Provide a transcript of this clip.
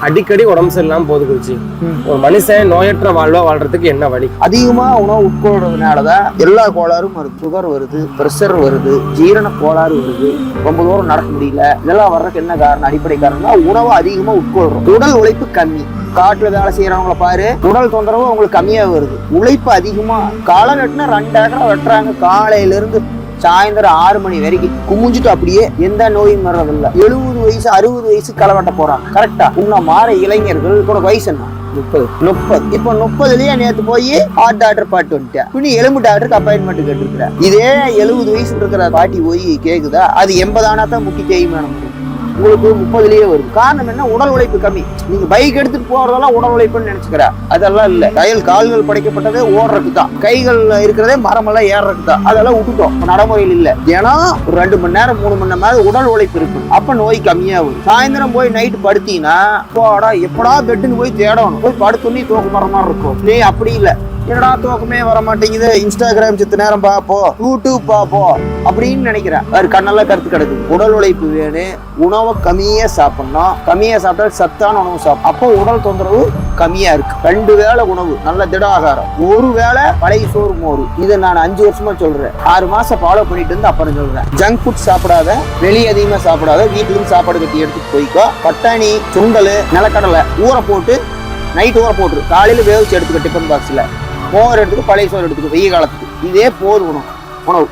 அடிக்கடி உடம்பு சரியில்லாம போது குருஜி. ஒரு மனுஷன் நோயற்ற வாழ்வா வாழ்றதுக்கு என்ன வழி? அதிகமா உணவு உட்கொள்றதுனாலதான் எல்லா கோளாறும் வருது. சுகர் வருது, பிரஷர் வருது, ஜீரண கோளாறு வருது, ரொம்ப தூரம் நடக்க முடியல. இதெல்லாம் வர்றதுக்கு என்ன காரணம்? அடிப்படை காரணம் உணவு அதிகமா உட்கொள்றோம். உடல் உழைப்பு கம்மி. காட்டுல வேலை செய்யறவங்களை பாரு, உடல் தொந்தரவு அவங்களுக்கு கம்மியா வருது. உழைப்பு அதிகமா காலம் வெட்டினா 2 ஏக்கரா வெட்டுறாங்க. காலையில இருந்து சாயந்தரம் 6 மணி வரைக்கும் குமிஞ்சிட்டு அப்படியே எந்த நோயும் வர்றதில்ல. 70 வயசு 60 வயசு களவட்ட போறாங்க. கரெக்டா? இன்னும் மாற இளைஞர்கள் கூட வயசு என்ன? 30. இப்போ 30லயே நேத்து போய் ஹார்ட் டாக்டர் பாட்டு வந்துட்டேன். பின்னி எலும்பு டாக்டருக்கு அப்பாயின்மெண்ட் கேட்டுருக்கிறேன். இதே 70 வயசு இருக்கிற பாட்டி போய் கேக்குதா? அது 80 ஆனா தான் முக்கி தேய்மானம் உங்களுக்கு 30லயே வருது. காரணம் என்ன? உடல் உழைப்பு கம்மி. நீங்க பைக் எடுத்துட்டு போறதெல்லாம் உடல் உழைப்புன்னு நினைச்சுக்கிற, அதெல்லாம் இல்ல. கால்கள் படைக்கப்பட்டதே ஓடுறதுக்கு தான். கைகள் இருக்கிறதே மரமெல்லாம் ஏறுறதுக்கு தான். அதெல்லாம் விட்டுட்டோம், நடைமுறையில் இல்ல. ஏன்னா 2 மணி நேரம் 3 மணி நேரம் உடல் உழைப்பு இருக்கு. அப்ப நோய் கம்மியா வரும். சாயந்தரம் போய் நைட்டு படுத்தீங்கன்னா எப்படா பெட்டுன்னு போய் தேடணும். போய் படுத்துன்னு தூக்க மர மாதிரி இருக்கும். நீ அப்படி இல்ல. என்னடா தூக்கமே வர மாட்டேங்குது, இன்ஸ்டாகிராம் சித்த நேரம் பார்ப்போம், யூடியூப் பார்ப்போம் அப்படின்னு நினைக்கிறேன். அது கண்ணெல்லாம் கருத்து கிடக்குது. உடல் உழைப்பு வேணும். உணவை கம்மியா சாப்பிடணும். கம்மியா சாப்பிட்டா சத்தான உணவு சாப்பிடும். அப்போ உடல் தொந்தரவு கம்மியா இருக்கு. 2 வேளை உணவு, நல்ல திட ஆகாரம், 1 வேளை பழைய சோறு மோறு. இதை நான் 5 வருஷமா சொல்றேன். 6 மாசம் ஃபாலோ பண்ணிட்டு இருந்து அப்புறம் சொல்றேன். ஜங்க் ஃபுட் சாப்பிடாத, வெளியே அதிகமா சாப்பிடாத, வீட்டுல இருந்து சாப்பாடு கட்டி எடுத்துட்டு போய்க்கோ. பட்டாணி, சுண்டல், நிலக்கடலை ஊற போட்டு நைட் ஊற போட்டுரு. காலையில வேவிச்சு எடுத்துக்க. டிஃபன் பாக்ஸ்ல மோர் எடுத்துக்க, பழைய சோறு எடுத்துக்க. வெய்ய காலத்துக்கு இதே போதும் உணவு.